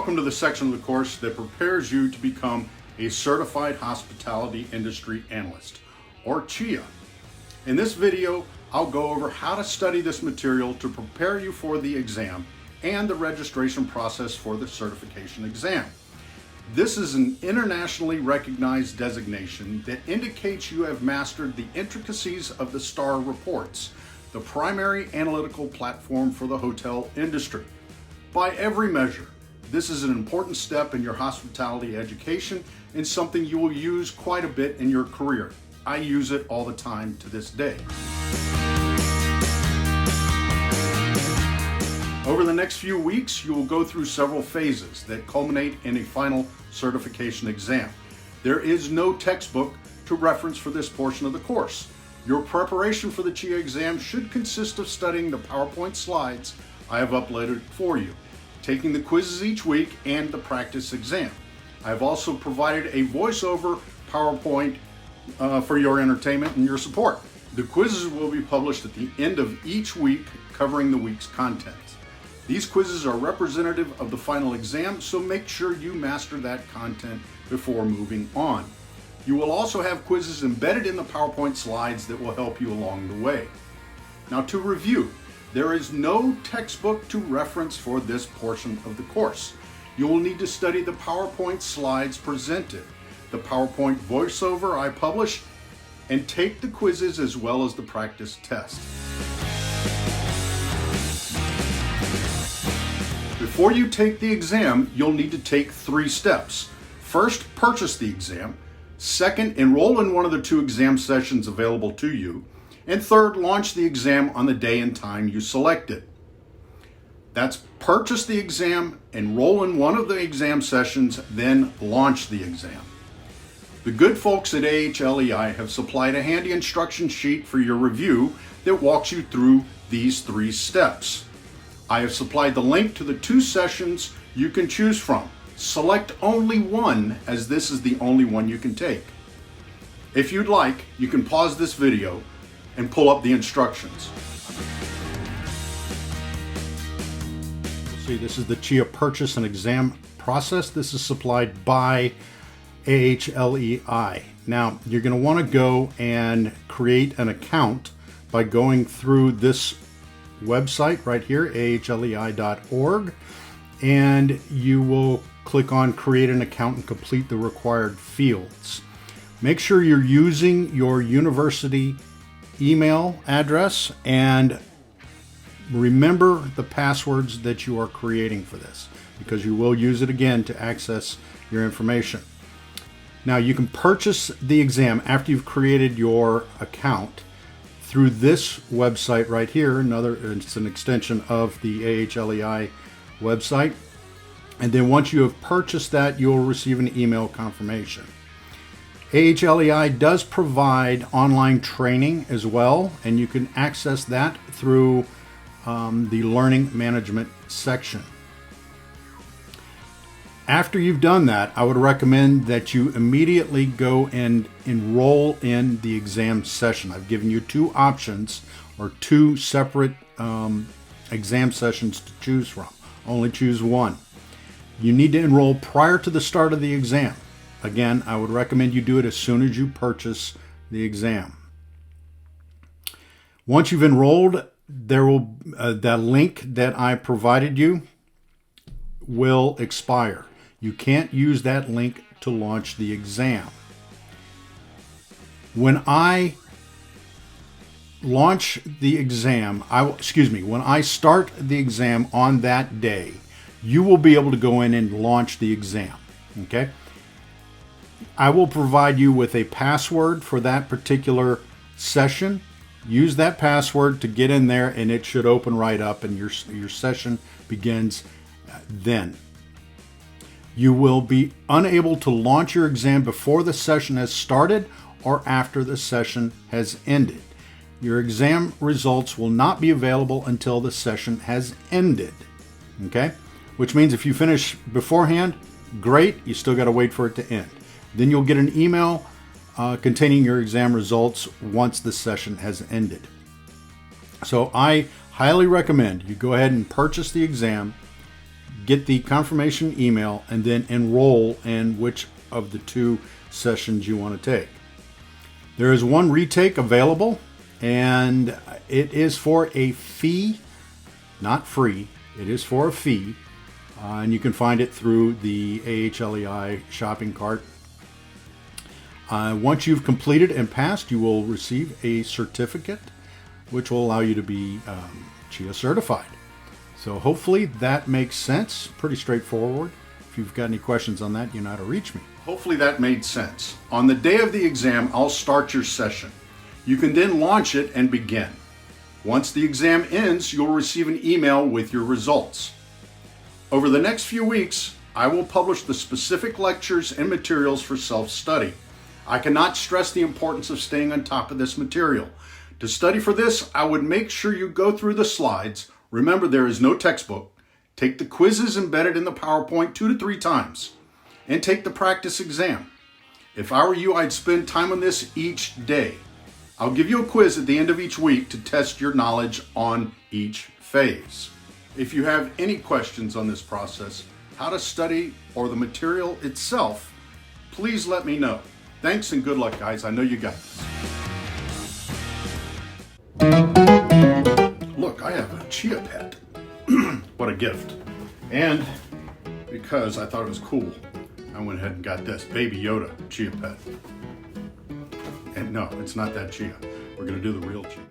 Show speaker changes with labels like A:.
A: Welcome to the section of the course that prepares you to become a Certified Hospitality Industry Analyst, or CHIA. In this video, I'll go over how to study this material to prepare you for the exam and the registration process for the certification exam. This is an internationally recognized designation that indicates you have mastered the intricacies of the STAR reports, the primary analytical platform for the hotel industry. By every measure, this is an important step in your hospitality education and something you will use quite a bit in your career. I use it all the time to this day. Over the next few weeks, you will go through several phases that culminate in a final certification exam. There is no textbook to reference for this portion of the course. Your preparation for the CHIA exam should consist of studying the PowerPoint slides I have uploaded for you, taking the quizzes each week, and the practice exam. I have also provided a voiceover PowerPoint for your entertainment and your support. The quizzes will be published at the end of each week, covering the week's content. These quizzes are representative of the final exam, so make sure you master that content before moving on. You will also have quizzes embedded in the PowerPoint slides that will help you along the way. Now, to review, there is no textbook to reference for this portion of the course. You will need to study the PowerPoint slides presented, the PowerPoint voiceover I publish, and take the quizzes as well as the practice test. Before you take the exam, you'll need to take 3 steps. First, purchase the exam. Second, enroll in one of the 2 exam sessions available to you. And third, launch the exam on the day and time you selected. That's purchase the exam, enroll in one of the exam sessions, then launch the exam. The good folks at AHLEI have supplied a handy instruction sheet for your review that walks you through these 3 steps. I have supplied the link to the 2 sessions you can choose from. Select only one, as this is the only one you can take. If you'd like, you can pause this video and pull up the instructions. See, this is the CHIA purchase and exam process. This is supplied by AHLEI. Now, you're going to want to go and create an account by going through this website right here, ahlei.org, and you will click on create an account and complete the required fields. Make sure you're using your university email address and remember the passwords that you are creating for this, because you will use it again to access your information. Now, you can purchase the exam after you've created your account through this website right here. It's an extension of the AHLEI website. And then once you have purchased that, you'll receive an email confirmation. AHLEI does provide online training as well, and you can access that through the Learning Management section. After you've done that, I would recommend that you immediately go and enroll in the exam session. I've given you 2 options, or 2 separate exam sessions to choose from. Only choose one. You need to enroll prior to the start of the exam. Again, I would recommend you do it as soon as you purchase the exam. Once you've enrolled, there will that link that I provided you will expire. You can't use that link to launch the exam. When I launch the exam, when I start the exam on that day, you will be able to go in and launch the exam. Okay? I will provide you with a password for that particular session. Use that password to get in there, and it should open right up, and your session begins then. You will be unable to launch your exam before the session has started or after the session has ended. Your exam results will not be available until the session has ended. Okay? Which means if you finish beforehand, great, you still got to wait for it to end. Then you'll get an email containing your exam results once the session has ended. So I highly recommend you go ahead and purchase the exam, get the confirmation email, and then enroll in which of the 2 sessions you want to take. There is one retake available, and it is for a fee, not free. It is for a fee, and you can find it through the AHLEI shopping cart. Once you've completed and passed, you will receive a certificate, which will allow you to be CHIA certified. So hopefully that makes sense. Pretty straightforward. If you've got any questions on that, you know how to reach me. Hopefully that made sense. On the day of the exam, I'll start your session. You can then launch it and begin. Once the exam ends, you'll receive an email with your results. Over the next few weeks, I will publish the specific lectures and materials for self-study. I cannot stress the importance of staying on top of this material. To study for this, I would make sure you go through the slides. Remember, there is no textbook. Take the quizzes embedded in the PowerPoint 2 to 3 times, and take the practice exam. If I were you, I'd spend time on this each day. I'll give you a quiz at the end of each week to test your knowledge on each phase. If you have any questions on this process, how to study, or the material itself, please let me know. Thanks and good luck, guys. I know you got this. Look, I have a CHIA pet. What a gift. And because I thought it was cool, I went ahead and got this Baby Yoda CHIA pet. And no, it's not that CHIA. We're going to do the real CHIA.